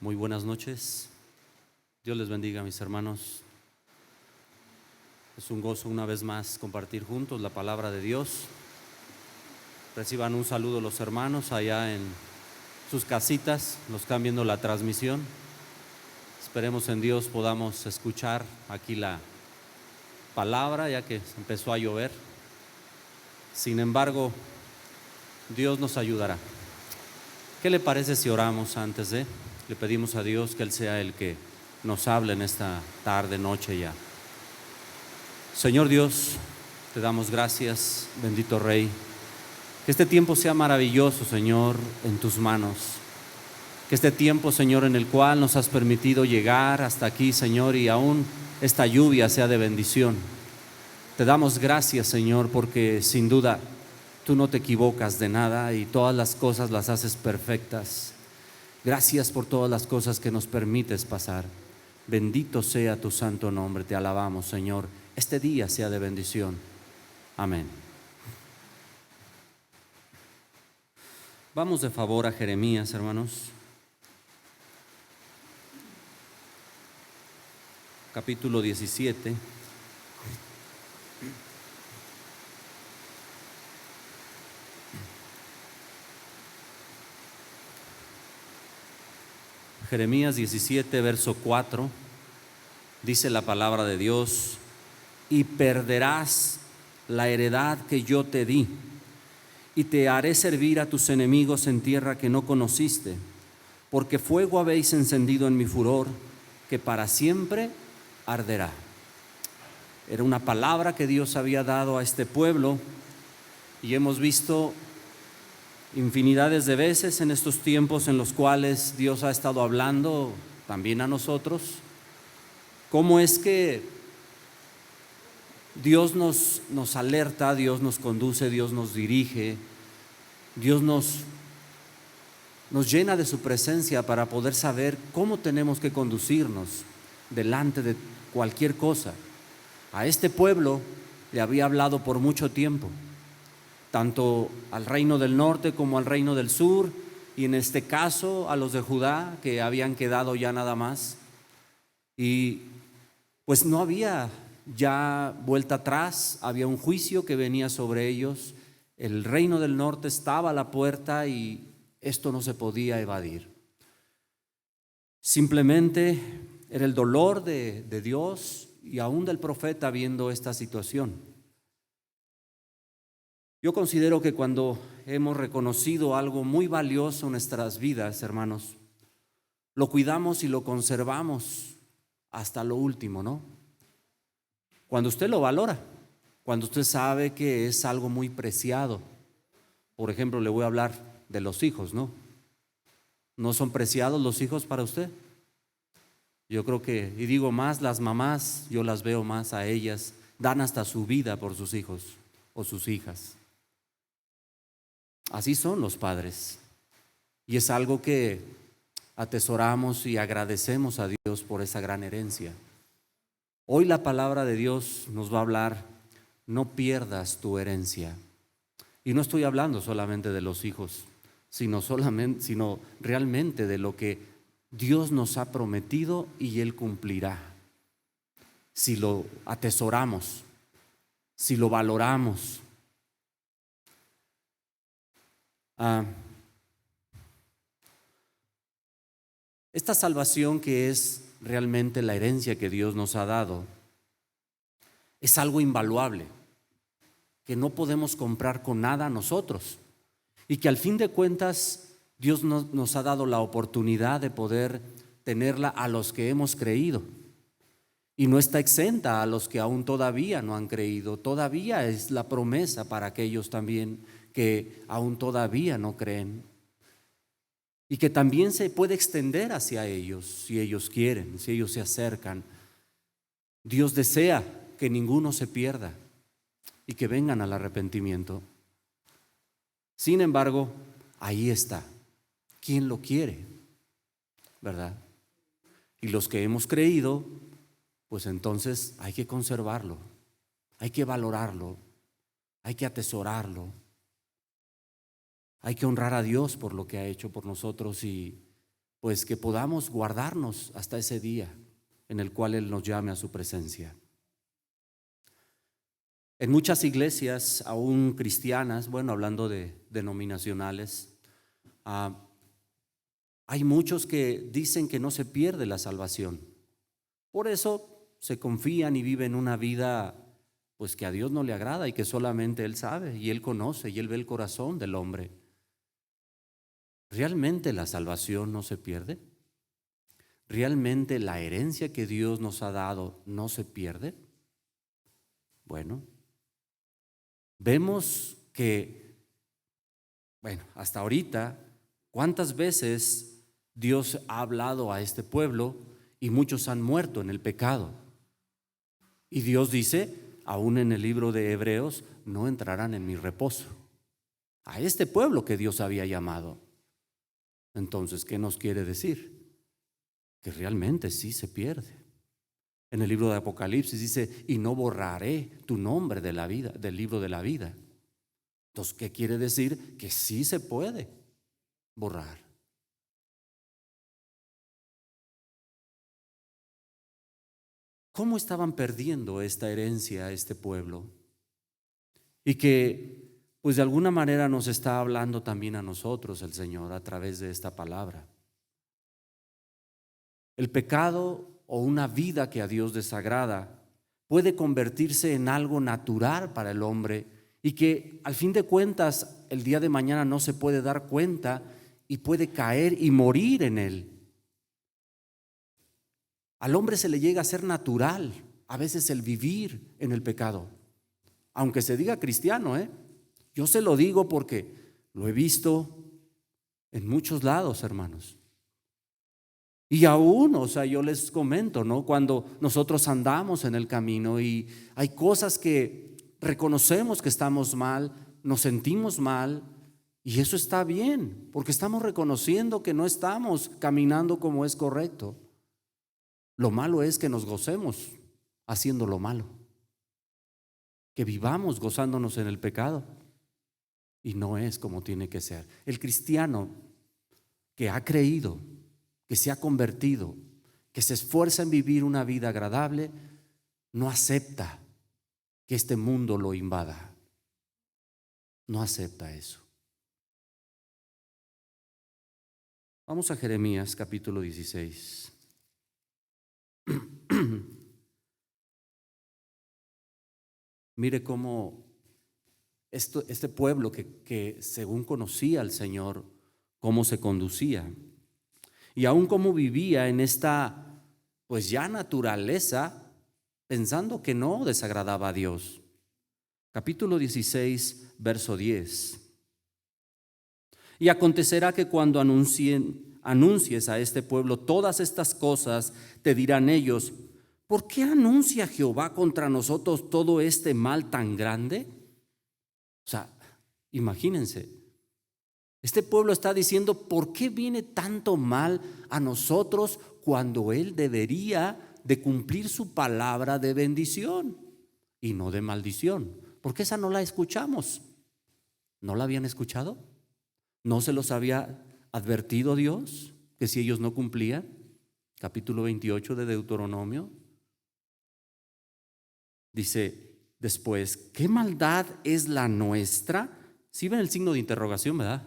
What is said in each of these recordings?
Muy buenas noches. Dios les bendiga, mis hermanos. Es un gozo una vez más compartir juntos la palabra de Dios. Reciban un saludo los hermanos allá en sus casitas, los que están viendo la transmisión. Esperemos en Dios podamos escuchar aquí la palabra, ya que empezó a llover. Sin embargo, Dios nos ayudará. ¿Qué le parece si oramos antes de? Le pedimos a Dios que Él sea el que nos hable en esta tarde, noche ya. Señor Dios, te damos gracias, bendito Rey. Que este tiempo sea maravilloso, Señor, en tus manos. Que este tiempo, Señor, en el cual nos has permitido llegar hasta aquí, Señor, y aún esta lluvia sea de bendición. Te damos gracias, Señor, porque sin duda tú no te equivocas de nada y todas las cosas las haces perfectas. Gracias por todas las cosas que nos permites pasar. Bendito sea tu santo nombre, te alabamos, Señor. Este día sea de bendición. Amén. Vamos de favor a Jeremías, hermanos. Capítulo 17. Jeremías 17, verso 4, dice la palabra de Dios: y perderás la heredad que yo te di, y te haré servir a tus enemigos en tierra que no conociste, porque fuego habéis encendido en mi furor, que para siempre arderá. Era una palabra que Dios había dado a este pueblo, y hemos visto infinidades de veces en estos tiempos en los cuales Dios ha estado hablando también a nosotros, cómo es que Dios nos alerta, Dios nos conduce, Dios nos dirige, Dios nos llena de su presencia para poder saber cómo tenemos que conducirnos delante de cualquier cosa. A este pueblo le había hablado por mucho tiempo, tanto al reino del norte como al reino del sur, y en este caso a los de Judá, que habían quedado ya nada más. Y pues no había ya vuelta atrás, había un juicio que venía sobre ellos. El reino del norte estaba a la puerta y esto no se podía evadir. Simplemente era el dolor de Dios y aún del profeta viendo esta situación. Yo considero que cuando hemos reconocido algo muy valioso en nuestras vidas, hermanos, lo cuidamos y lo conservamos hasta lo último, ¿no? Cuando usted lo valora, cuando usted sabe que es algo muy preciado. Por ejemplo, le voy a hablar de los hijos, ¿no? ¿No son preciados los hijos para usted? Yo creo que, y digo más, las mamás, yo las veo más a ellas, dan hasta su vida por sus hijos o sus hijas. Así son los padres, y es algo que atesoramos y agradecemos a Dios por esa gran herencia. Hoy la palabra de Dios nos va a hablar: no pierdas tu herencia. Y no estoy hablando solamente de los hijos, sino realmente de lo que Dios nos ha prometido y Él cumplirá. Si lo atesoramos, si lo valoramos. Esta salvación, que es realmente la herencia que Dios nos ha dado, es algo invaluable, que no podemos comprar con nada nosotros, y que al fin de cuentas Dios nos ha dado la oportunidad de poder tenerla a los que hemos creído, y no está exenta a los que aún todavía no han creído. Todavía es la promesa para aquellos también que aún todavía no creen, y que también se puede extender hacia ellos si ellos quieren, si ellos se acercan. Dios desea que ninguno se pierda y que vengan al arrepentimiento. Sin embargo, ahí está. ¿Quién lo quiere? ¿Verdad? Y los que hemos creído, pues entonces hay que conservarlo, hay que valorarlo, hay que atesorarlo. Hay que honrar a Dios por lo que ha hecho por nosotros, y pues que podamos guardarnos hasta ese día en el cual Él nos llame a su presencia. En muchas iglesias, aún cristianas, bueno, hablando de denominacionales, hay muchos que dicen que no se pierde la salvación. Por eso se confían y viven una vida pues que a Dios no le agrada y que solamente Él sabe y Él conoce y Él ve el corazón del hombre. ¿Realmente la salvación no se pierde? ¿Realmente la herencia que Dios nos ha dado no se pierde? Bueno, vemos que, hasta ahorita, ¿cuántas veces Dios ha hablado a este pueblo y muchos han muerto en el pecado? Y Dios dice, aún en el libro de Hebreos, no entrarán en mi reposo. A este pueblo que Dios había llamado. Entonces, ¿qué nos quiere decir? Que realmente sí se pierde. En el libro de Apocalipsis dice, y no borraré tu nombre de la vida, del libro de la vida. Entonces, ¿qué quiere decir? Que sí se puede borrar. ¿Cómo estaban perdiendo esta herencia a este pueblo? Y que pues de alguna manera nos está hablando también a nosotros el Señor a través de esta palabra. El pecado o una vida que a Dios desagrada puede convertirse en algo natural para el hombre y que al fin de cuentas el día de mañana no se puede dar cuenta y puede caer y morir en él. Al hombre se le llega a ser natural a veces el vivir en el pecado, aunque se diga cristiano, Yo se lo digo porque lo he visto en muchos lados, hermanos. Y aún, yo les comento, ¿no? Cuando nosotros andamos en el camino y hay cosas que reconocemos que estamos mal, nos sentimos mal, y eso está bien, porque estamos reconociendo que no estamos caminando como es correcto. Lo malo es que nos gocemos haciendo lo malo, que vivamos gozándonos en el pecado, y no es como tiene que ser. El cristiano que ha creído, que se ha convertido, que se esfuerza en vivir una vida agradable, no acepta que este mundo lo invada. No acepta eso. Vamos a Jeremías capítulo 16. Mire cómo este pueblo que según conocía al Señor, cómo se conducía. Y aún cómo vivía en esta pues ya naturaleza, pensando que no desagradaba a Dios. Capítulo 16, verso 10. Y acontecerá que cuando anuncies a este pueblo todas estas cosas, te dirán ellos, ¿por qué anuncia Jehová contra nosotros todo este mal tan grande? Imagínense. Este pueblo está diciendo, ¿por qué viene tanto mal a nosotros cuando Él debería de cumplir su palabra de bendición y no de maldición? Porque esa no la escuchamos. ¿No la habían escuchado? ¿No se los había advertido Dios que si ellos no cumplían? Capítulo 28 de Deuteronomio. Dice después, ¿qué maldad es la nuestra? ¿Sí ven el signo de interrogación, verdad?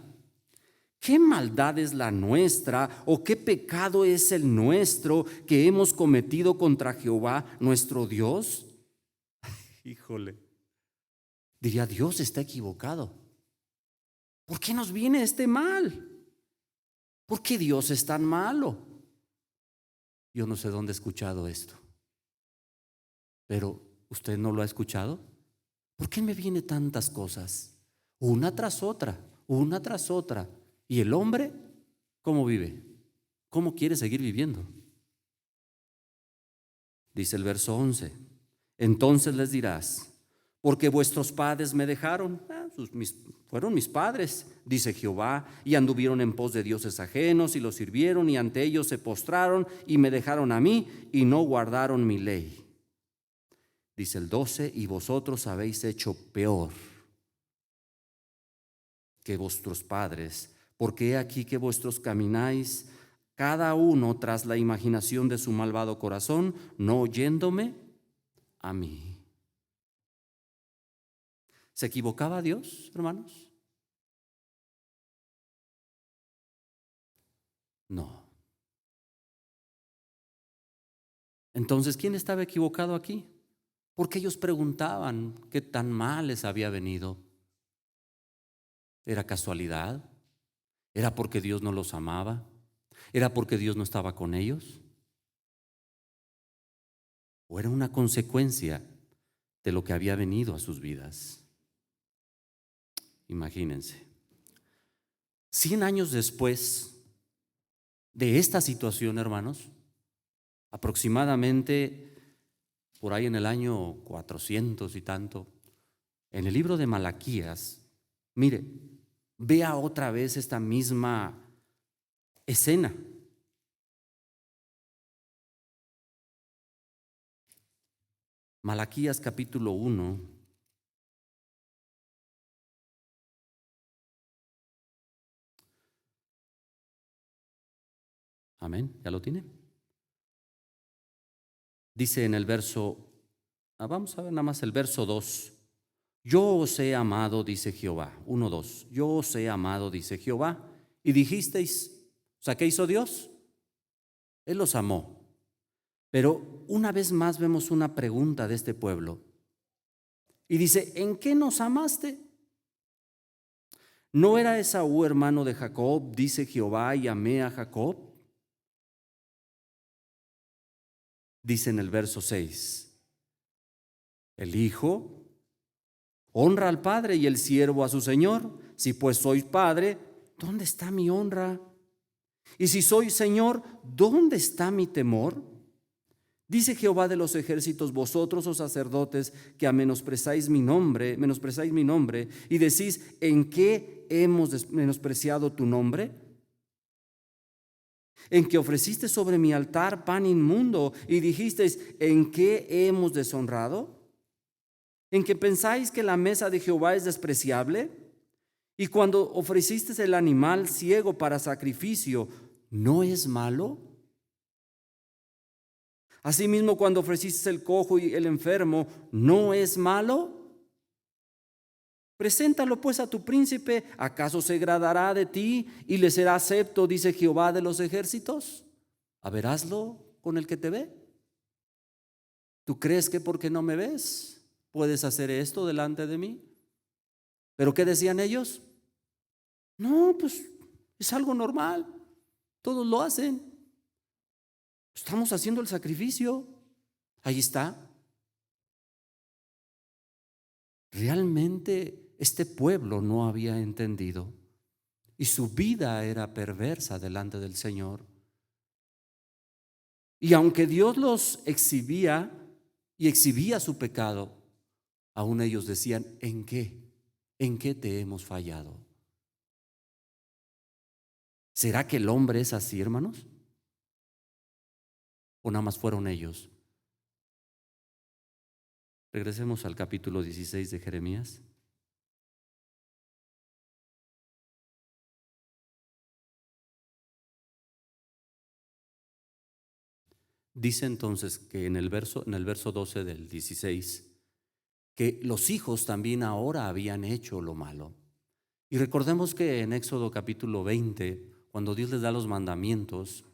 ¿Qué maldad es la nuestra o qué pecado es el nuestro que hemos cometido contra Jehová nuestro Dios? Híjole, diría, Dios está equivocado. ¿Por qué nos viene este mal? ¿Por qué Dios es tan malo? Yo no sé dónde he escuchado esto, pero ¿usted no lo ha escuchado? ¿Por qué me vienen tantas cosas? Una tras otra, una tras otra. ¿Y el hombre cómo vive? ¿Cómo quiere seguir viviendo? Dice el verso 11, entonces les dirás, porque vuestros padres me dejaron, fueron mis padres, dice Jehová, y anduvieron en pos de dioses ajenos y los sirvieron y ante ellos se postraron y me dejaron a mí y no guardaron mi ley. Dice el 12, y vosotros habéis hecho peor que vuestros padres, porque he aquí que vosotros camináis cada uno tras la imaginación de su malvado corazón, no oyéndome a mí. ¿Se equivocaba Dios, hermanos? No. Entonces, ¿quién estaba equivocado aquí? Porque ellos preguntaban qué tan mal les había venido. ¿Era casualidad? ¿Era porque Dios no los amaba? ¿Era porque Dios no estaba con ellos? ¿O era una consecuencia de lo que había venido a sus vidas? Imagínense. 100 años después de esta situación, hermanos, aproximadamente por ahí en el año 400 y tanto, en el libro de Malaquías, mire, vea otra vez esta misma escena. Malaquías capítulo 1. Amén, ¿ya lo tiene? Dice en el verso, vamos a ver nada más el verso 2. Yo os he amado, dice Jehová. 1, 2. Yo os he amado, dice Jehová. Y dijisteis, o sea, ¿qué hizo Dios? Él los amó. Pero una vez más vemos una pregunta de este pueblo. Y dice, ¿en qué nos amaste? ¿No era Esaú hermano de Jacob, dice Jehová, y amé a Jacob? Dice en el verso 6, el hijo honra al padre y el siervo a su señor. Si pues soy padre, ¿dónde está mi honra? Y si soy señor, ¿dónde está mi temor? Dice Jehová de los ejércitos, vosotros, oh sacerdotes, que menospreciáis mi nombre, y decís, ¿en qué hemos menospreciado tu nombre? En que ofreciste sobre mi altar pan inmundo y dijisteis, ¿en qué hemos deshonrado? ¿En que pensáis que la mesa de Jehová es despreciable? Y cuando ofreciste el animal ciego para sacrificio, ¿no es malo? Asimismo, cuando ofreciste el cojo y el enfermo, ¿no es malo? Preséntalo pues a tu príncipe, ¿acaso se agradará de ti y le será acepto, dice Jehová de los ejércitos? A ver, hazlo con el que te ve. ¿Tú crees que porque no me ves puedes hacer esto delante de mí? ¿Pero qué decían ellos? No, pues es algo normal, todos lo hacen. Estamos haciendo el sacrificio, ahí está. Realmente este pueblo no había entendido y su vida era perversa delante del Señor. Y aunque Dios los exhibía y exhibía su pecado, aún ellos decían, ¿en qué? ¿En qué te hemos fallado? ¿Será que el hombre es así, hermanos? ¿O nada más fueron ellos? Regresemos al capítulo 16 de Jeremías. Dice entonces que en el verso 12 del 16, que los hijos también ahora habían hecho lo malo. Y recordemos que en Éxodo capítulo 20, cuando Dios les da los mandamientos,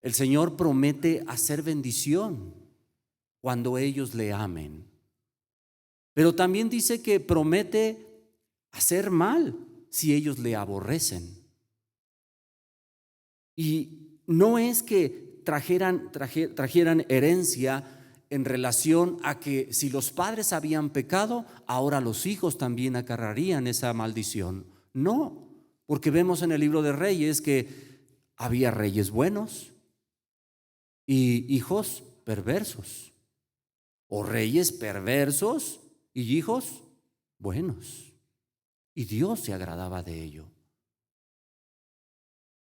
el Señor promete hacer bendición cuando ellos le amen. Pero también dice que promete hacer mal si ellos le aborrecen. Y no es que trajeran herencia en relación a que si los padres habían pecado, ahora los hijos también acarrearían esa maldición. No, porque vemos en el libro de Reyes que había reyes buenos y hijos perversos, o reyes perversos y hijos buenos. Y Dios se agradaba de ello.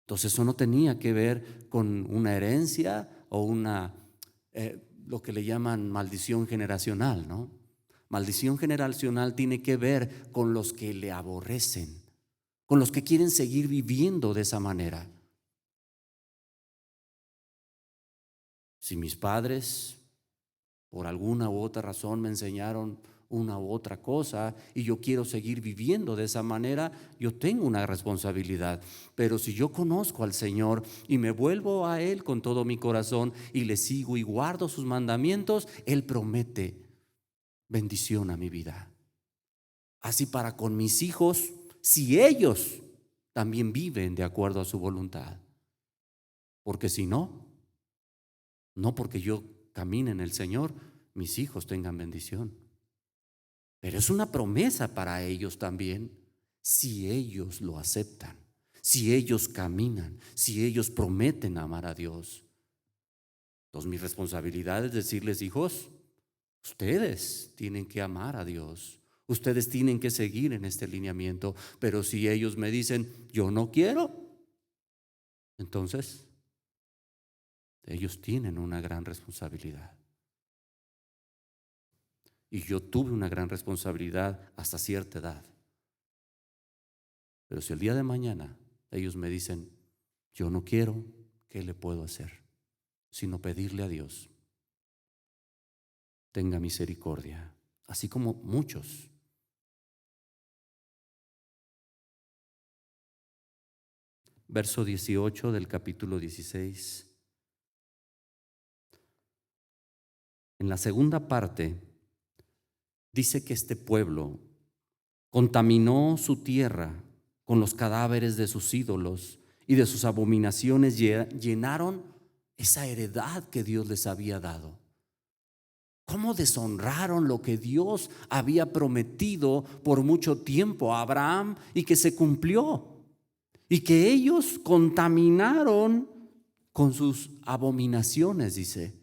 Entonces eso no tenía que ver con una herencia o lo que le llaman maldición generacional, ¿no? Maldición generacional tiene que ver con los que le aborrecen, con los que quieren seguir viviendo de esa manera. Si mis padres por alguna u otra razón me enseñaron una u otra cosa y yo quiero seguir viviendo de esa manera, yo tengo una responsabilidad. Pero si yo conozco al Señor y me vuelvo a Él con todo mi corazón y le sigo y guardo sus mandamientos, Él promete bendición a mi vida. Así para con mis hijos, si ellos también viven de acuerdo a su voluntad. Porque si no, no porque yo camine en el Señor, mis hijos tengan bendición. Pero es una promesa para ellos también, si ellos lo aceptan, si ellos caminan, si ellos prometen amar a Dios. Entonces mi responsabilidad es decirles: hijos, ustedes tienen que amar a Dios, ustedes tienen que seguir en este lineamiento. Pero si ellos me dicen: yo no quiero, entonces ellos tienen una gran responsabilidad. Y yo tuve una gran responsabilidad hasta cierta edad. Pero si el día de mañana ellos me dicen: yo no quiero, ¿qué le puedo hacer? Sino pedirle a Dios: tenga misericordia, así como muchos. Verso 18 del capítulo 16. En la segunda parte dice que este pueblo contaminó su tierra con los cadáveres de sus ídolos y de sus abominaciones llenaron esa heredad que Dios les había dado. ¿Cómo deshonraron lo que Dios había prometido por mucho tiempo a Abraham y que se cumplió? Y que ellos contaminaron con sus abominaciones, dice.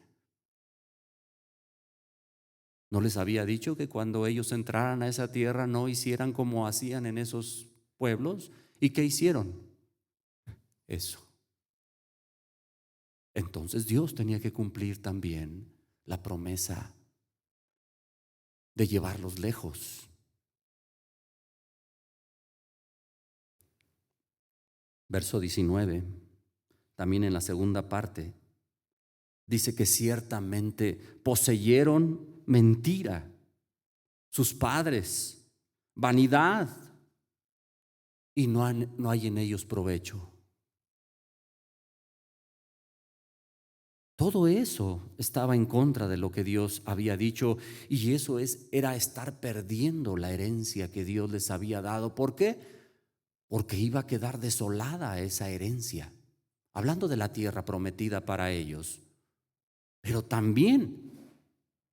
¿No les había dicho que cuando ellos entraran a esa tierra no hicieran como hacían en esos pueblos? ¿Y qué hicieron? Eso. Entonces Dios tenía que cumplir también la promesa de llevarlos lejos. Verso 19, también en la segunda parte, dice que ciertamente poseyeron mentira, sus padres, vanidad, y no hay en ellos provecho. Todo eso estaba en contra de lo que Dios había dicho, y eso era estar perdiendo la herencia que Dios les había dado. ¿Por qué? Porque iba a quedar desolada esa herencia, hablando de la tierra prometida para ellos, pero también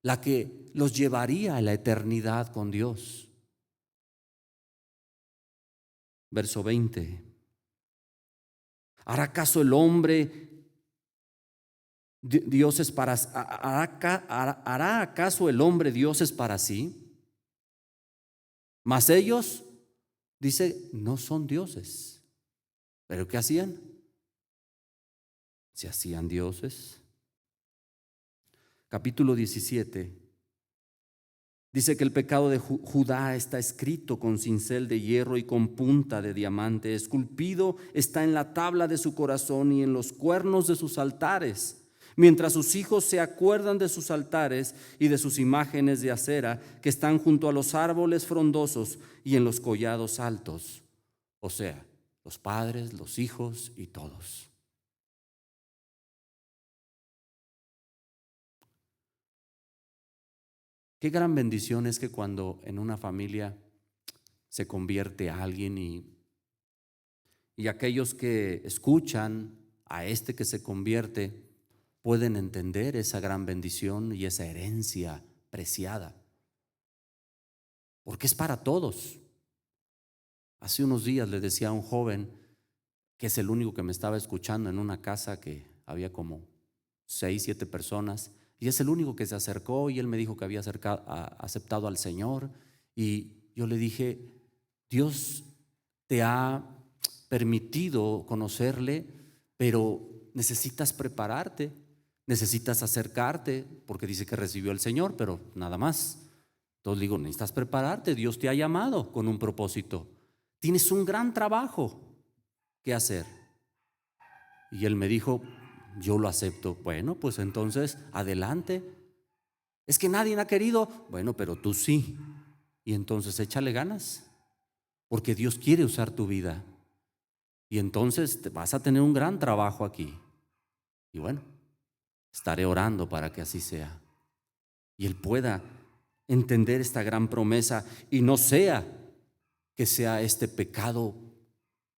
la que los llevaría a la eternidad con Dios. Verso 20. ¿Hará acaso el hombre dioses para hará acaso el hombre dioses para sí? Mas ellos, dice, no son dioses. ¿Pero qué hacían? Se hacían dioses. Capítulo 17. Dice que el pecado de Judá está escrito con cincel de hierro y con punta de diamante. Esculpido está en la tabla de su corazón y en los cuernos de sus altares. Mientras sus hijos se acuerdan de sus altares y de sus imágenes de acera que están junto a los árboles frondosos y en los collados altos. O sea, los padres, los hijos y todos. Qué gran bendición es que cuando en una familia se convierte a alguien y aquellos que escuchan a este que se convierte pueden entender esa gran bendición y esa herencia preciada, porque es para todos. Hace unos días le decía a un joven que es el único que me estaba escuchando en una casa que había como 6, 7 personas, y es el único que se acercó, y él me dijo que había aceptado al Señor. Y yo le dije: Dios te ha permitido conocerle, pero necesitas prepararte, necesitas acercarte, porque dice que recibió al Señor, pero nada más. Entonces le digo: necesitas prepararte, Dios te ha llamado con un propósito, tienes un gran trabajo que hacer. Y él me dijo: yo lo acepto. Bueno, pues entonces adelante. Es que nadie ha querido. Bueno, pero tú sí. Y entonces échale ganas, porque Dios quiere usar tu vida. Y entonces vas a tener un gran trabajo aquí. Y bueno, estaré orando para que así sea. Y Él pueda entender esta gran promesa y no sea que sea este pecado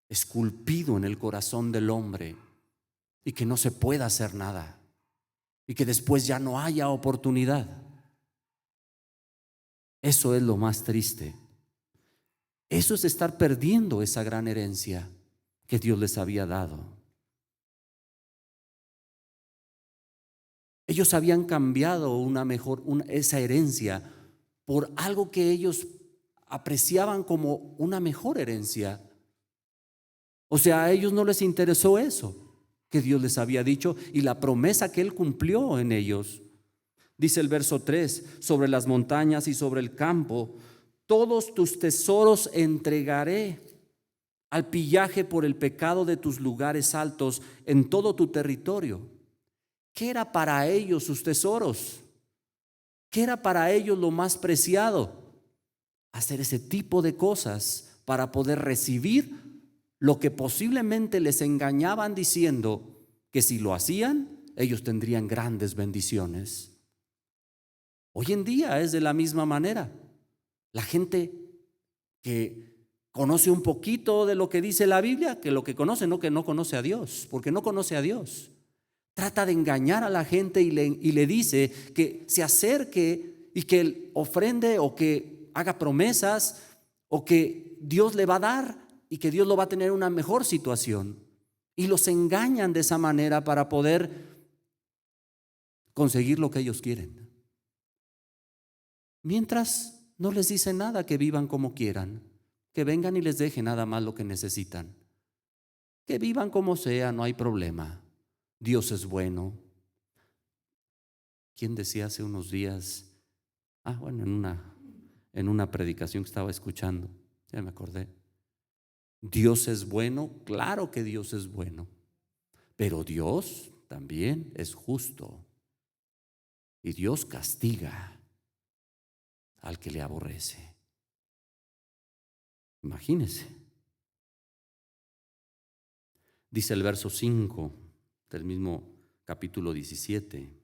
esculpido en el corazón del hombre y que no se pueda hacer nada y que después ya no haya oportunidad. Eso es lo más triste. Eso es estar perdiendo esa gran herencia que Dios les había dado. Ellos habían cambiado esa herencia por algo que ellos apreciaban como una mejor herencia. O sea, a ellos no les interesó eso que Dios les había dicho y la promesa que Él cumplió en ellos. Dice el verso 3, sobre las montañas y sobre el campo, todos tus tesoros entregaré al pillaje por el pecado de tus lugares altos en todo tu territorio. ¿Qué era para ellos sus tesoros? ¿Qué era para ellos lo más preciado? Hacer ese tipo de cosas para poder recibir lo que posiblemente les engañaban diciendo que si lo hacían, ellos tendrían grandes bendiciones. Hoy en día es de la misma manera. La gente que conoce un poquito de lo que dice la Biblia, que lo que conoce, no que no conoce a Dios, porque no conoce a Dios. Trata de engañar a la gente y le dice que se acerque y que él ofrende o que haga promesas o que Dios le va a dar y que Dios lo va a tener en una mejor situación. Y los engañan de esa manera para poder conseguir lo que ellos quieren. Mientras no les dice nada, que vivan como quieran, que vengan y les deje nada más lo que necesitan. Que vivan como sea, no hay problema. Dios es bueno. ¿Quién decía hace unos días? Bueno, en una predicación que estaba escuchando, ya me acordé. Dios es bueno, claro que Dios es bueno, pero Dios también es justo y Dios castiga al que le aborrece. Imagínense. Dice el verso 5 del mismo capítulo 17.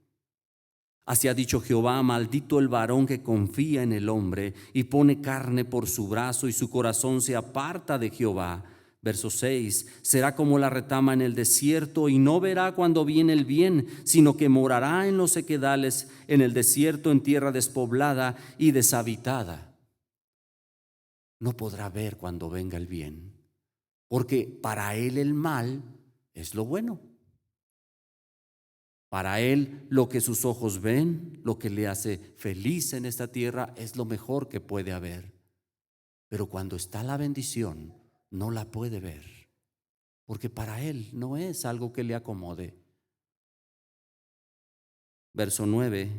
Así ha dicho Jehová: maldito el varón que confía en el hombre y pone carne por su brazo y su corazón se aparta de Jehová. Verso 6, será como la retama en el desierto y no verá cuando viene el bien, sino que morará en los sequedales, en el desierto, en tierra despoblada y deshabitada. No podrá ver cuando venga el bien, porque para él el mal es lo bueno. Para él lo que sus ojos ven, lo que le hace feliz en esta tierra, es lo mejor que puede haber. Pero cuando está la bendición, no la puede ver, porque para él no es algo que le acomode. Verso 9,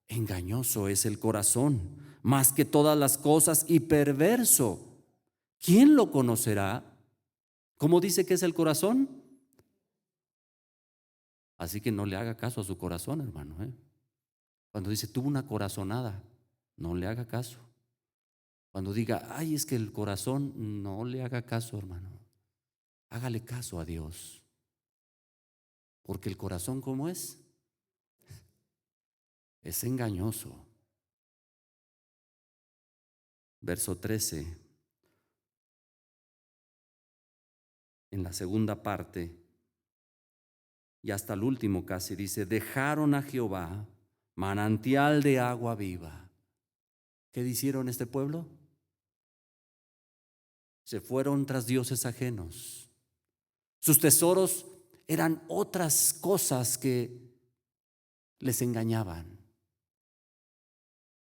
engañoso es el corazón, más que todas las cosas, y perverso. ¿Quién lo conocerá? ¿Cómo dice que es el corazón? Así que no le haga caso a su corazón, hermano. Cuando dice tuvo una corazonada, no le haga caso. Cuando diga, ay, es que el corazón, no le haga caso, hermano. Hágale caso a Dios. Porque el corazón, ¿cómo es? Es engañoso. Verso 13. En la segunda parte, y hasta el último casi, dice: dejaron a Jehová, manantial de agua viva. ¿Qué hicieron este pueblo? Se fueron tras dioses ajenos. Sus tesoros eran otras cosas que les engañaban.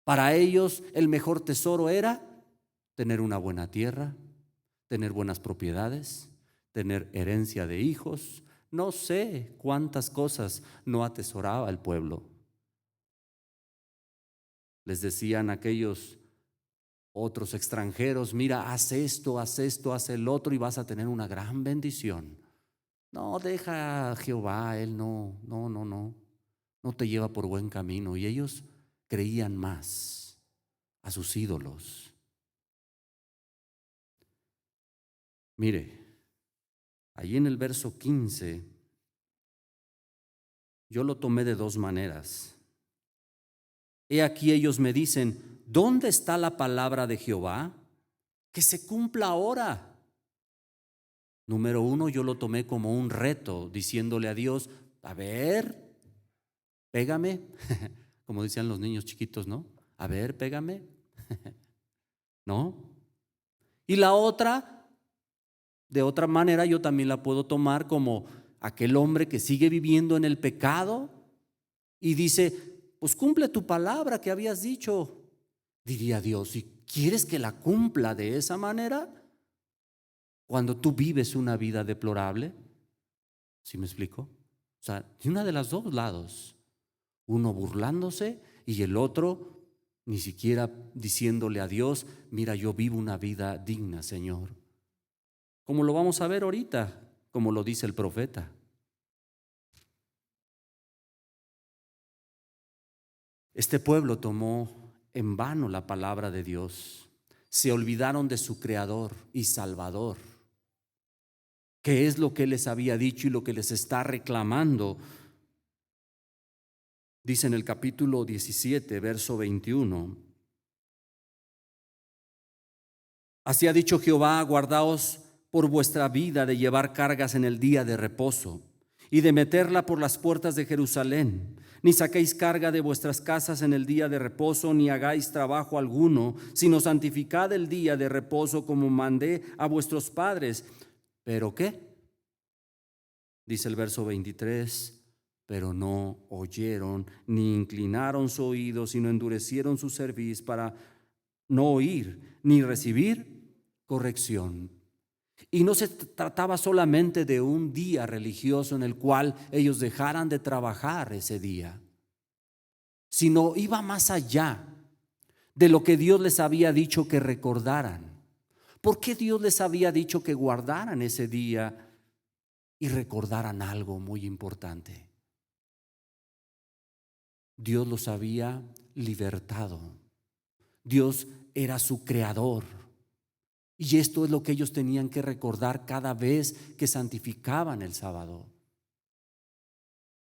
Para ellos el mejor tesoro era tener una buena tierra, tener buenas propiedades, tener herencia de hijos. No sé cuántas cosas no atesoraba el pueblo. Les decían aquellos otros extranjeros: mira, haz esto, haz el otro y vas a tener una gran bendición. No, deja a Jehová, Él no te lleva por buen camino. Y ellos creían más a sus ídolos. Mire, allí en el verso 15, yo lo tomé de dos maneras. He aquí ellos me dicen, ¿dónde está la palabra de Jehová? Que se cumpla ahora. Número uno, yo lo tomé como un reto, diciéndole a Dios, a ver, pégame, como decían los niños chiquitos, ¿no? A ver, pégame, ¿no? Y la otra, de otra manera, yo también la puedo tomar como aquel hombre que sigue viviendo en el pecado y dice, pues cumple tu palabra que habías dicho. Diría Dios, si quieres que la cumpla de esa manera, cuando tú vives una vida deplorable, ¿sí me explico? O sea, de una de las dos lados, uno burlándose y el otro ni siquiera diciéndole a Dios, mira, yo vivo una vida digna, Señor. Como lo vamos a ver ahorita, como lo dice el profeta. Este pueblo tomó en vano la palabra de Dios. Se olvidaron de su Creador y Salvador, que es lo que les había dicho y lo que les está reclamando. Dice en el capítulo 17, verso 21. Así ha dicho Jehová, guardaos por vuestra vida de llevar cargas en el día de reposo y de meterla por las puertas de Jerusalén. Ni saquéis carga de vuestras casas en el día de reposo, ni hagáis trabajo alguno, sino santificad el día de reposo como mandé a vuestros padres. ¿Pero qué? Dice el verso 23, pero no oyeron, ni inclinaron su oído, sino endurecieron su cerviz para no oír, ni recibir corrección. Y no se trataba solamente de un día religioso en el cual ellos dejaran de trabajar ese día, sino iba más allá de lo que Dios les había dicho que recordaran. ¿Por qué Dios les había dicho que guardaran ese día y recordaran algo muy importante? Dios los había libertado. Dios era su creador. Y esto es lo que ellos tenían que recordar cada vez que santificaban el sábado.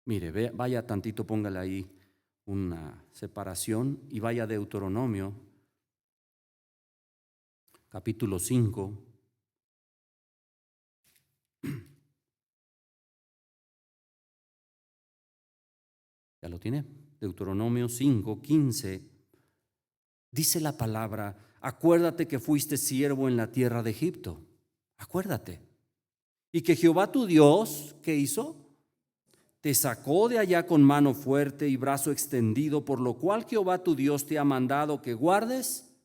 Mire, vaya tantito, póngale ahí una separación y vaya a Deuteronomio, capítulo 5. ¿Ya lo tiene? Deuteronomio 5, 15. Dice la palabra, acuérdate que fuiste siervo en la tierra de Egipto. Acuérdate. Y que Jehová tu Dios, ¿qué hizo? Te sacó de allá con mano fuerte y brazo extendido, por lo cual Jehová tu Dios te ha mandado que guardes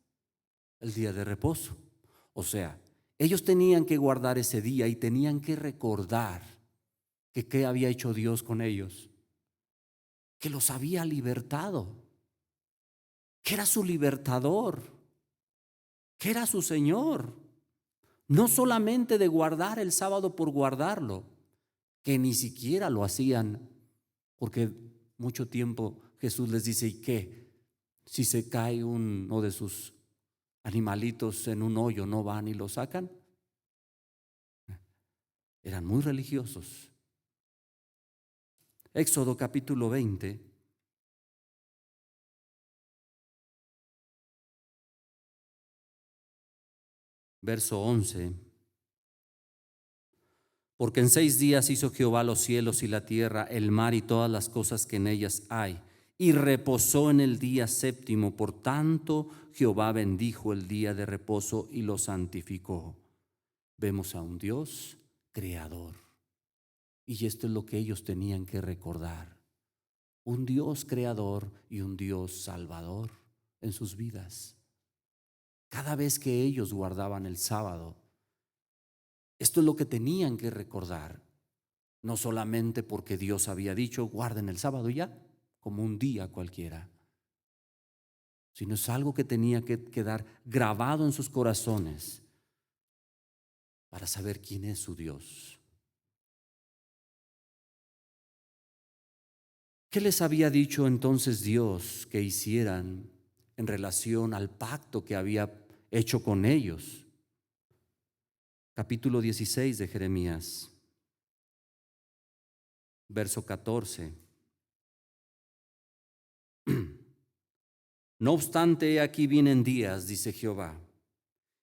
el día de reposo. O sea, ellos tenían que guardar ese día y tenían que recordar que qué había hecho Dios con ellos, que los había libertado, que era su libertador, que era su Señor. No solamente de guardar el sábado por guardarlo, que ni siquiera lo hacían, porque mucho tiempo Jesús les dice, ¿y qué? Si se cae uno de sus animalitos en un hoyo, ¿no van y lo sacan? Eran muy religiosos. Éxodo capítulo 20. Verso 11. Porque en 6 días hizo Jehová los cielos y la tierra, el mar y todas las cosas que en ellas hay, y reposó en el día séptimo. Por tanto, Jehová bendijo el día de reposo y lo santificó. Vemos a un Dios creador. Y esto es lo que ellos tenían que recordar. Un Dios creador y un Dios salvador en sus vidas. Cada vez que ellos guardaban el sábado, esto es lo que tenían que recordar. No solamente porque Dios había dicho, guarden el sábado ya, como un día cualquiera, sino es algo que tenía que quedar grabado en sus corazones para saber quién es su Dios. ¿Qué les había dicho entonces Dios que hicieran en relación al pacto que había hecho con ellos? Capítulo 16 de Jeremías, verso 14. No obstante, he aquí vienen días, dice Jehová,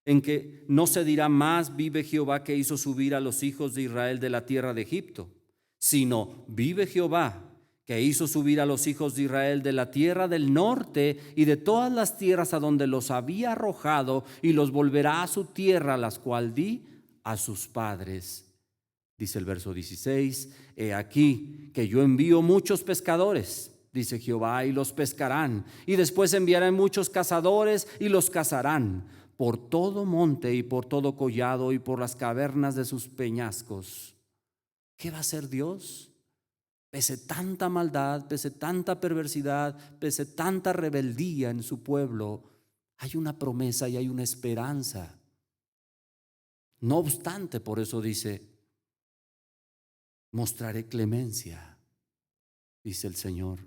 en que no se dirá más, vive Jehová que hizo subir a los hijos de Israel de la tierra de Egipto, sino vive Jehová que hizo subir a los hijos de Israel de la tierra del norte y de todas las tierras a donde los había arrojado, y los volverá a su tierra, las cual di a sus padres. Dice el verso 16, he aquí que yo envío muchos pescadores, dice Jehová, y los pescarán, y después enviaré muchos cazadores y los cazarán por todo monte y por todo collado y por las cavernas de sus peñascos. ¿Qué va a hacer Dios? Pese tanta maldad, pese tanta perversidad, pese tanta rebeldía en su pueblo, hay una promesa y hay una esperanza. No obstante, por eso dice, mostraré clemencia, dice el Señor.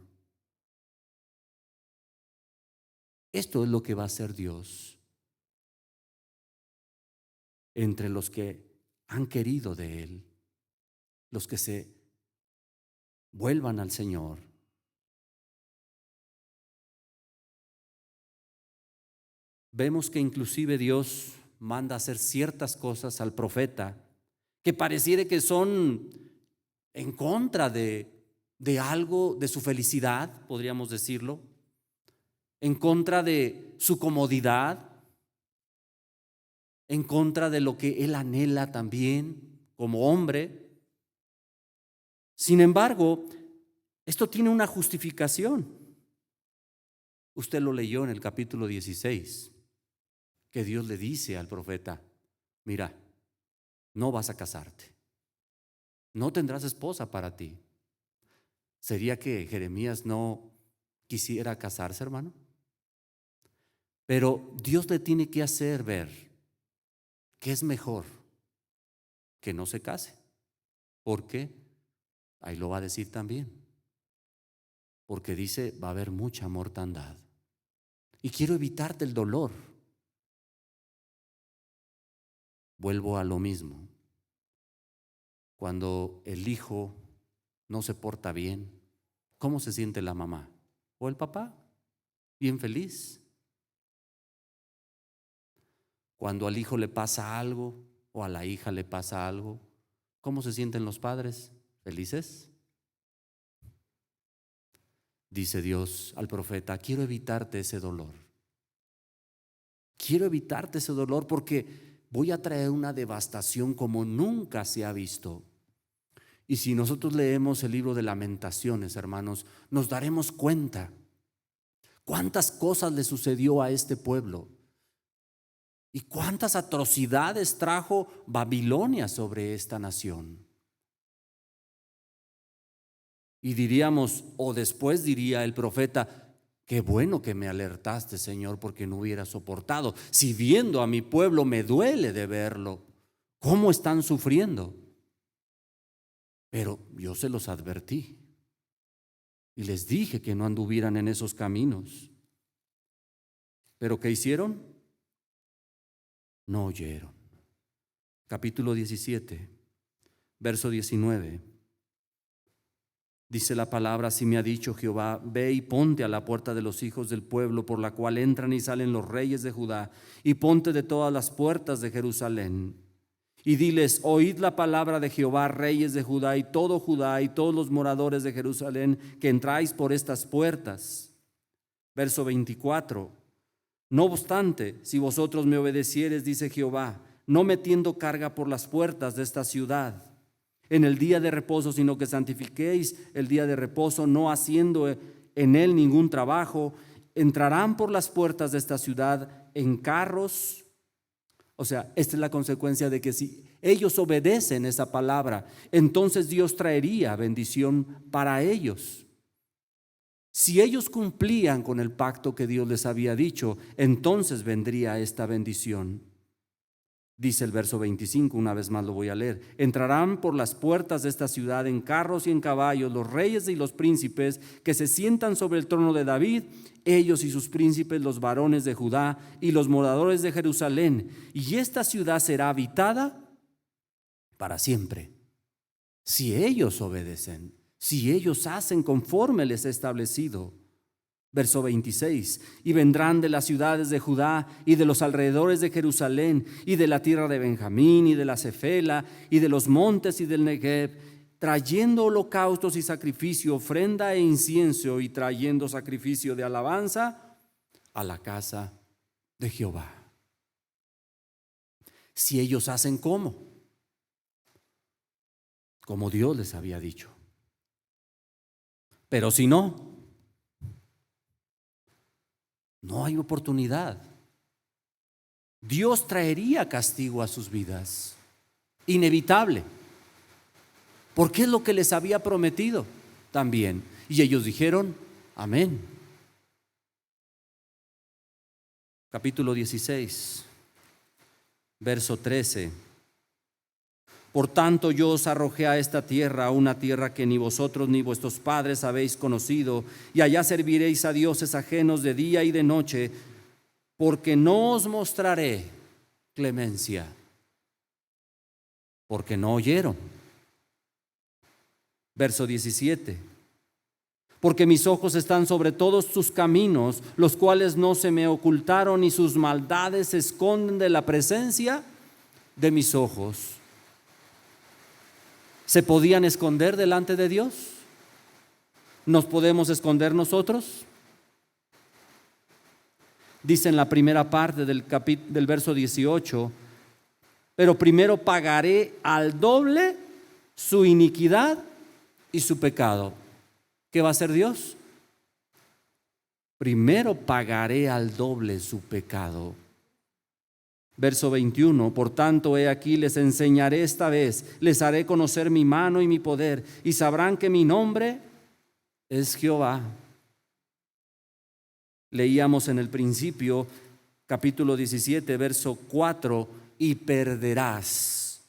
Esto es lo que va a hacer Dios entre los que han querido de Él, los que se vuelvan al Señor. Vemos que inclusive Dios manda hacer ciertas cosas al profeta que pareciera que son en contra de algo, de su felicidad, podríamos decirlo, en contra de su comodidad, en contra de lo que él anhela también como hombre. Sin embargo, esto tiene una justificación. Usted lo leyó en el capítulo 16, que Dios le dice al profeta, mira, no vas a casarte, no tendrás esposa para ti. ¿Sería que Jeremías no quisiera casarse, hermano? Pero Dios le tiene que hacer ver que es mejor que no se case. ¿Por qué? Ahí lo va a decir también. Porque dice, va a haber mucha mortandad. Y quiero evitarte el dolor. Vuelvo a lo mismo. Cuando el hijo no se porta bien, ¿cómo se siente la mamá o el papá? Bien feliz. Cuando al hijo le pasa algo o a la hija le pasa algo, ¿cómo se sienten los padres? ¿Felices? Dice Dios al profeta, quiero evitarte ese dolor. Quiero evitarte ese dolor porque voy a traer una devastación como nunca se ha visto. Y si nosotros leemos el libro de Lamentaciones, hermanos, nos daremos cuenta cuántas cosas le sucedió a este pueblo y cuántas atrocidades trajo Babilonia sobre esta nación. Y diríamos, o después diría el profeta, qué bueno que me alertaste, Señor, porque no hubiera soportado. Si viendo a mi pueblo me duele de verlo, ¿cómo están sufriendo? Pero yo se los advertí y les dije que no anduvieran en esos caminos. ¿Pero qué hicieron? No oyeron. Capítulo 17, verso 19. Dice la palabra, así me ha dicho Jehová, ve y ponte a la puerta de los hijos del pueblo, por la cual entran y salen los reyes de Judá, y ponte de todas las puertas de Jerusalén. Y diles, oíd la palabra de Jehová, reyes de Judá y todos los moradores de Jerusalén, que entráis por estas puertas. Verso 24. No obstante, si vosotros me obedeciereis, dice Jehová, no metiendo carga por las puertas de esta ciudad en el día de reposo, sino que santifiquéis el día de reposo, no haciendo en él ningún trabajo, entrarán por las puertas de esta ciudad en carros. O sea, esta es la consecuencia de que si ellos obedecen esa palabra, entonces Dios traería bendición para ellos. Si ellos cumplían con el pacto que Dios les había dicho, entonces vendría esta bendición. Dice el verso 25, una vez más lo voy a leer. Entrarán por las puertas de esta ciudad en carros y en caballos los reyes y los príncipes que se sientan sobre el trono de David, ellos y sus príncipes, los varones de Judá y los moradores de Jerusalén. Y esta ciudad será habitada para siempre, si ellos obedecen, si ellos hacen conforme les he establecido. Verso 26, y vendrán de las ciudades de Judá y de los alrededores de Jerusalén y de la tierra de Benjamín y de la Cefela y de los montes y del Negev, trayendo holocaustos y sacrificio, ofrenda e incienso, y trayendo sacrificio de alabanza a la casa de Jehová. Si ellos hacen como Dios les había dicho. Pero si no hay oportunidad. Dios traería castigo a sus vidas, inevitable, porque es lo que les había prometido también. Y ellos dijeron, amén. Capítulo 16, verso 13. Por tanto yo os arrojé a esta tierra, a una tierra que ni vosotros ni vuestros padres habéis conocido, y allá serviréis a dioses ajenos de día y de noche, porque no os mostraré clemencia, porque no oyeron. Verso 17. Porque mis ojos están sobre todos tus caminos, los cuales no se me ocultaron, y sus maldades se esconden de la presencia de mis ojos. ¿Se podían esconder delante de Dios? ¿Nos podemos esconder nosotros? Dice en la primera parte del verso 18, pero primero pagaré al doble su iniquidad y su pecado. ¿Qué va a hacer Dios? Primero pagaré al doble su pecado. Verso 21, por tanto, he aquí les enseñaré esta vez, les haré conocer mi mano y mi poder, y sabrán que mi nombre es Jehová. Leíamos en el principio, capítulo 17, verso 4, y perderás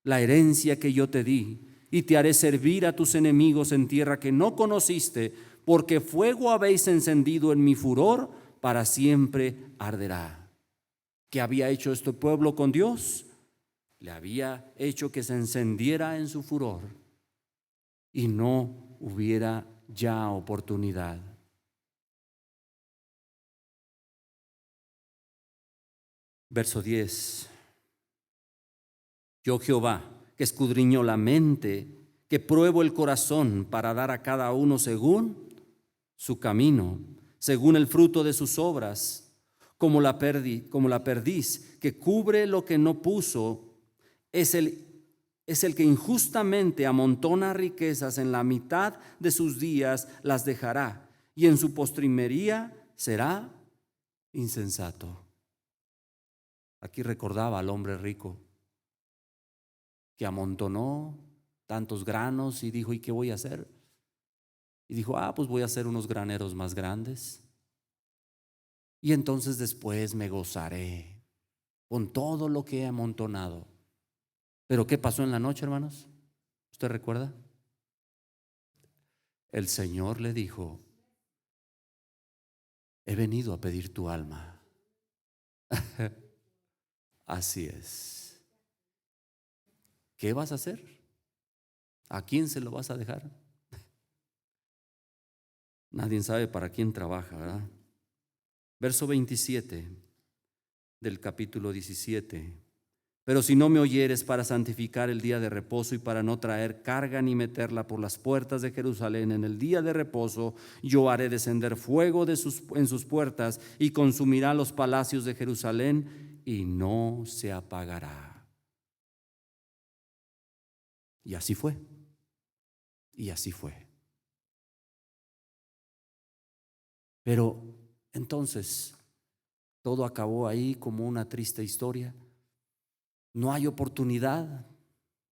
la herencia que yo te di, y te haré servir a tus enemigos en tierra que no conociste, porque fuego habéis encendido en mi furor, para siempre arderá. ¿Qué había hecho este pueblo con Dios? Le había hecho que se encendiera en su furor y no hubiera ya oportunidad. Verso 10. Yo Jehová, que escudriño la mente, que pruebo el corazón para dar a cada uno según su camino, según el fruto de sus obras, como la perdiz que cubre lo que no puso, es el que injustamente amontona riquezas, en la mitad de sus días las dejará, y en su postrimería será insensato. Aquí recordaba al hombre rico que amontonó tantos granos y dijo, ¿y qué voy a hacer? Y dijo, pues voy a hacer unos graneros más grandes. Y entonces después me gozaré con todo lo que he amontonado. Pero ¿qué pasó en la noche, hermanos? ¿Usted recuerda? El Señor le dijo, he venido a pedir tu alma. Así es. ¿Qué vas a hacer? ¿A quién se lo vas a dejar? Nadie sabe para quién trabaja, ¿verdad? Verso 27 del capítulo 17. Pero si no me oyeres para santificar el día de reposo y para no traer carga ni meterla por las puertas de Jerusalén en el día de reposo, yo haré descender fuego en sus puertas y consumirá los palacios de Jerusalén y no se apagará. Y así fue. Y así fue. Pero entonces todo acabó ahí como una triste historia. No hay oportunidad,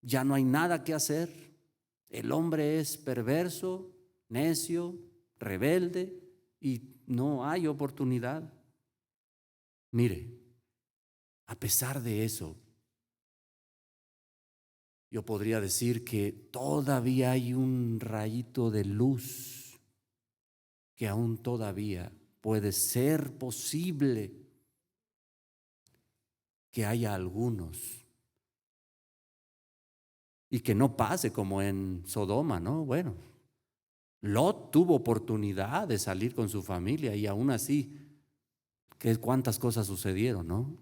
ya no hay nada que hacer. El hombre es perverso, necio, rebelde y no hay oportunidad. Mire, a pesar de eso, yo podría decir que todavía hay un rayito de luz, que aún todavía puede ser posible que haya algunos y que no pase como en Sodoma, ¿no? Bueno, Lot tuvo oportunidad de salir con su familia y aún así, cuántas cosas sucedieron, ¿no?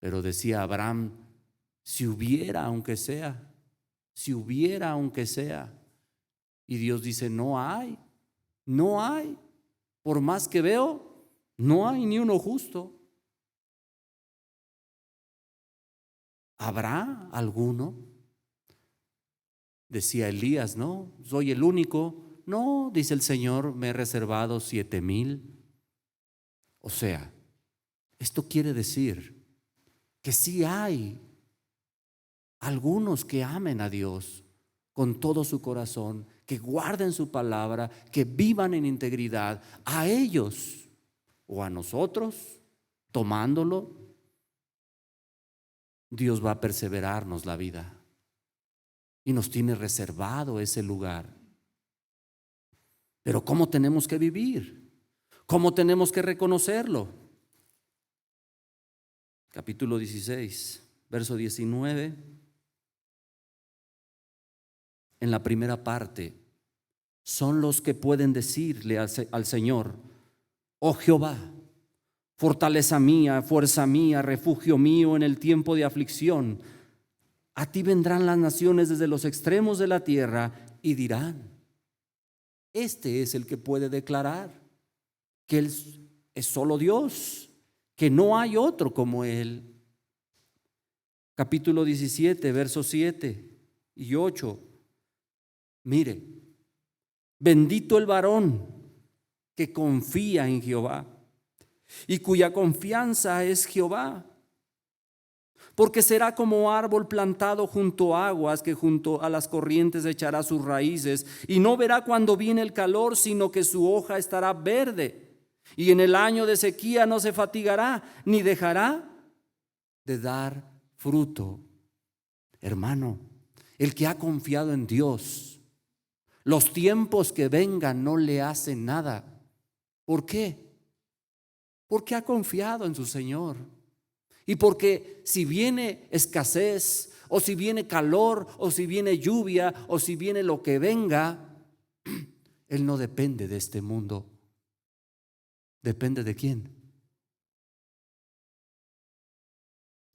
Pero decía Abraham, si hubiera aunque sea, si hubiera aunque sea. Y Dios dice, no hay, no hay. Por más que veo, no hay ni uno justo. ¿Habrá alguno? Decía Elías, no, soy el único. No, dice el Señor, me he reservado 7,000. O sea, esto quiere decir que sí hay algunos que amen a Dios con todo su corazón, que guarden su palabra, que vivan en integridad. A ellos o a nosotros, tomándolo, Dios va a perseverarnos la vida y nos tiene reservado ese lugar. Pero ¿cómo tenemos que vivir? ¿Cómo tenemos que reconocerlo? Capítulo 16, verso 19. En la primera parte, son los que pueden decirle al Señor, oh Jehová, fortaleza mía, fuerza mía, refugio mío en el tiempo de aflicción. A ti vendrán las naciones desde los extremos de la tierra y dirán, este es el que puede declarar que Él es solo Dios, que no hay otro como Él. Capítulo 17, versos 7 y 8. Mire, bendito el varón que confía en Jehová y cuya confianza es Jehová, porque será como árbol plantado junto a aguas, que junto a las corrientes echará sus raíces y no verá cuando viene el calor, sino que su hoja estará verde, y en el año de sequía no se fatigará ni dejará de dar fruto. Hermano, el que ha confiado en Dios, los tiempos que vengan no le hacen nada. ¿Por qué? Porque ha confiado en su Señor. Y porque si viene escasez, o si viene calor, o si viene lluvia, o si viene lo que venga, Él no depende de este mundo. ¿Depende de quién?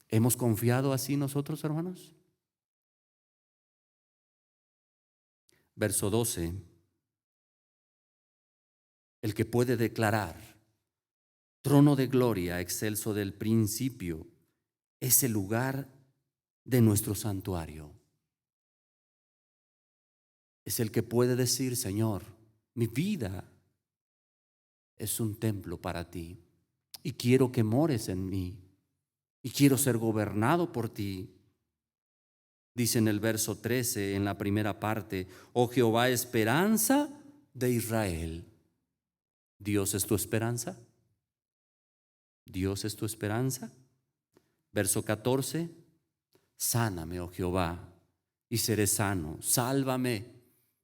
¿Hemos confiado así nosotros, hermanos? Verso 12. El que puede declarar, trono de gloria, excelso del principio, es el lugar de nuestro santuario. Es el que puede decir, Señor, mi vida es un templo para ti y quiero que mores en mí y quiero ser gobernado por ti. Dice en el verso 13, en la primera parte, oh Jehová, esperanza de Israel. ¿Dios es tu esperanza? ¿Dios es tu esperanza? Verso 14, sáname, oh Jehová, y seré sano. Sálvame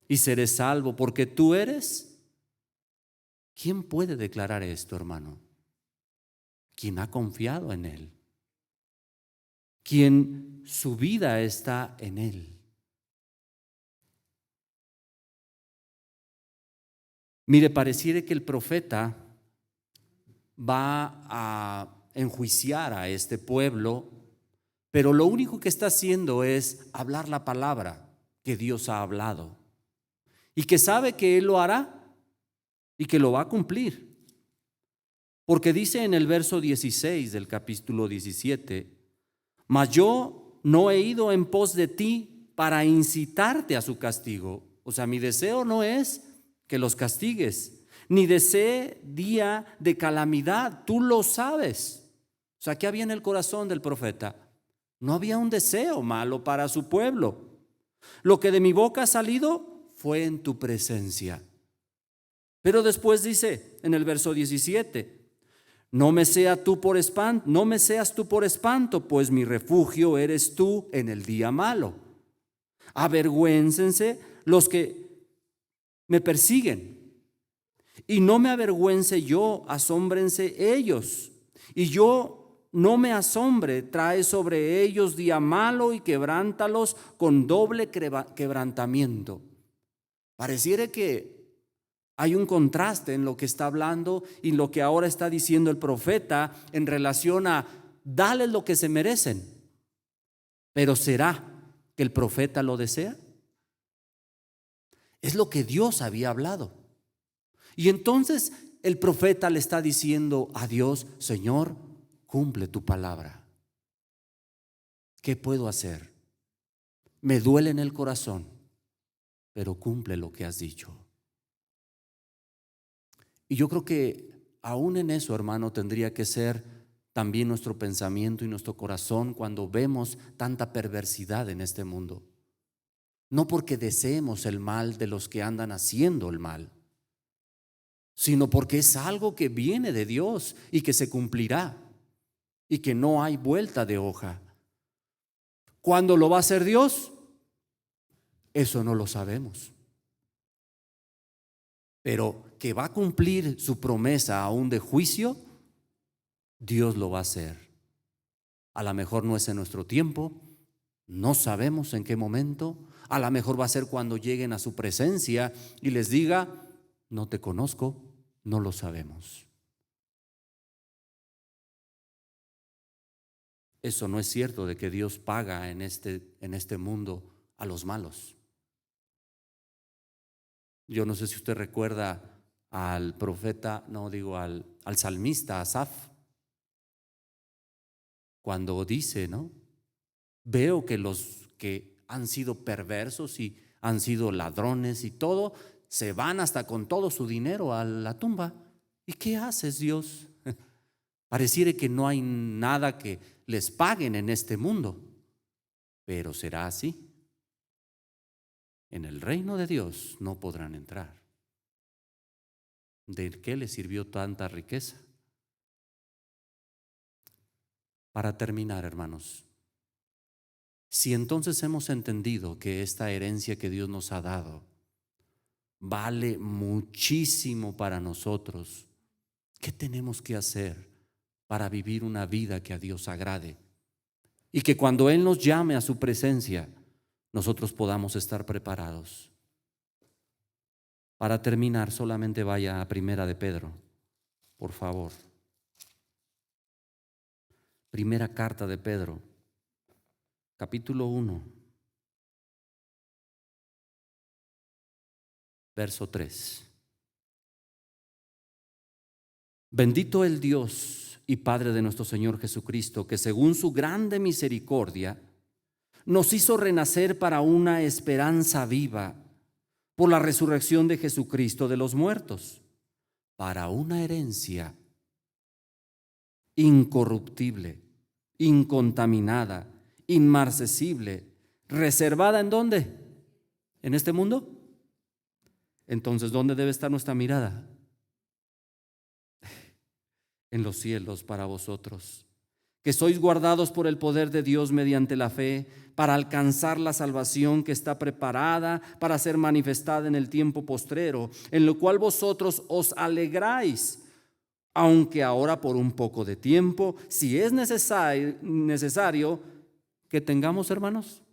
y seré salvo, porque tú eres. ¿Quién puede declarar esto, hermano? Quien ha confiado en Él, quien su vida está en Él. Mire, pareciera que el profeta va a enjuiciar a este pueblo, pero lo único que está haciendo es hablar la palabra que Dios ha hablado y que sabe que Él lo hará y que lo va a cumplir. Porque dice en el verso 16 del capítulo 17, mas yo no he ido en pos de ti para incitarte a su castigo. O sea, mi deseo no es que los castigues, ni desee día de calamidad, tú lo sabes. O sea, ¿qué había en el corazón del profeta? No había un deseo malo para su pueblo. Lo que de mi boca ha salido fue en tu presencia. Pero después dice en el verso 17, no me seas tú por espanto, pues mi refugio eres tú en el día malo. Avergüéncense los que me persiguen, y no me avergüence yo, asómbrense ellos. Y yo no me asombre, trae sobre ellos día malo y quebrántalos con doble quebrantamiento. Pareciera que hay un contraste en lo que está hablando y lo que ahora está diciendo el profeta en relación a darles lo que se merecen. Pero ¿será que el profeta lo desea? Es lo que Dios había hablado. Y entonces el profeta le está diciendo a Dios: Señor, cumple tu palabra. ¿Qué puedo hacer? Me duele en el corazón, pero cumple lo que has dicho. Y yo creo que aún en eso, hermano, tendría que ser también nuestro pensamiento y nuestro corazón cuando vemos tanta perversidad en este mundo. No porque deseemos el mal de los que andan haciendo el mal, sino porque es algo que viene de Dios y que se cumplirá y que no hay vuelta de hoja. ¿Cuándo lo va a hacer Dios? Eso no lo sabemos. Pero que va a cumplir su promesa aún de juicio, Dios lo va a hacer. A lo mejor no es en nuestro tiempo, no sabemos en qué momento. A lo mejor va a ser cuando lleguen a su presencia y les diga: no te conozco. No lo sabemos. Eso no es cierto de que Dios paga en este mundo a los malos. Yo no sé si usted recuerda al profeta, al salmista Asaf, cuando dice, ¿no? Veo que los que han sido perversos y han sido ladrones y todo, se van hasta con todo su dinero a la tumba. ¿Y qué haces, Dios? Pareciera que no hay nada que les paguen en este mundo, pero será así. En el reino de Dios no podrán entrar. ¿De qué les sirvió tanta riqueza? Para terminar, hermanos, si entonces hemos entendido que esta herencia que Dios nos ha dado vale muchísimo para nosotros, ¿qué tenemos que hacer para vivir una vida que a Dios agrade? Y que cuando Él nos llame a su presencia, nosotros podamos estar preparados. Para terminar, solamente vaya a Primera de Pedro, por favor. Primera carta de Pedro, capítulo 1, verso 3. Bendito el Dios y Padre de nuestro Señor Jesucristo, que según su grande misericordia nos hizo renacer para una esperanza viva por la resurrección de Jesucristo de los muertos, para una herencia incorruptible, incontaminada, inmarcesible, reservada ¿en dónde? ¿En este mundo? Entonces, ¿dónde debe estar nuestra mirada? En los cielos para vosotros, que sois guardados por el poder de Dios mediante la fe, para alcanzar la salvación que está preparada para ser manifestada en el tiempo postrero, en lo cual vosotros os alegráis, aunque ahora por un poco de tiempo, si es necesario que tengamos, hermanos,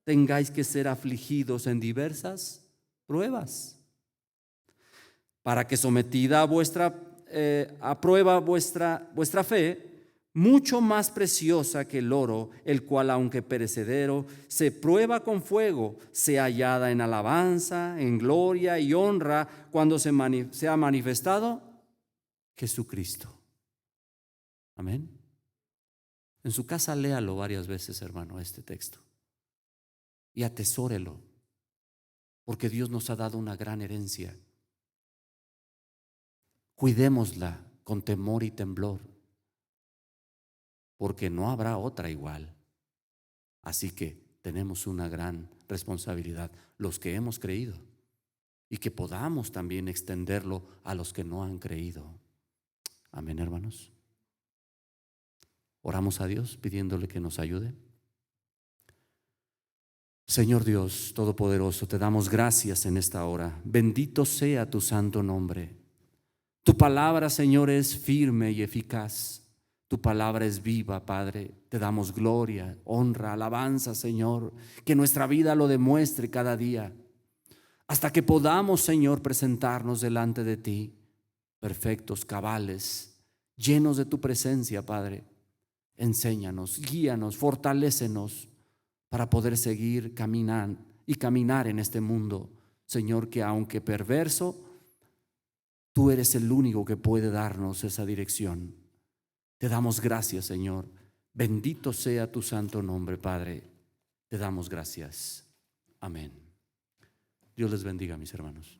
tengáis que ser afligidos en diversas pruebas, para que sometida a prueba vuestra fe, mucho más preciosa que el oro, el cual aunque perecedero, se prueba con fuego, sea hallada en alabanza, en gloria y honra cuando sea manifestado Jesucristo. Amén. En su casa léalo varias veces, hermano, este texto, y atesórelo, porque Dios nos ha dado una gran herencia. Cuidémosla con temor y temblor, porque no habrá otra igual. Así que tenemos una gran responsabilidad, los que hemos creído, y que podamos también extenderlo a los que no han creído. Amén, hermanos. Oramos a Dios pidiéndole que nos ayude. Señor Dios Todopoderoso, te damos gracias en esta hora. Bendito sea tu santo nombre. Tu palabra, Señor, es firme y eficaz. Tu palabra es viva, Padre. Te damos gloria, honra, alabanza, Señor. Que nuestra vida lo demuestre cada día, hasta que podamos, Señor, presentarnos delante de ti, perfectos, cabales, llenos de tu presencia, Padre. Enséñanos, guíanos, fortalécenos para poder seguir caminando y caminar en este mundo, Señor, que aunque perverso, tú eres el único que puede darnos esa dirección. Te damos gracias, Señor. Bendito sea tu santo nombre, Padre. Te damos gracias. Amén. Dios les bendiga, mis hermanos.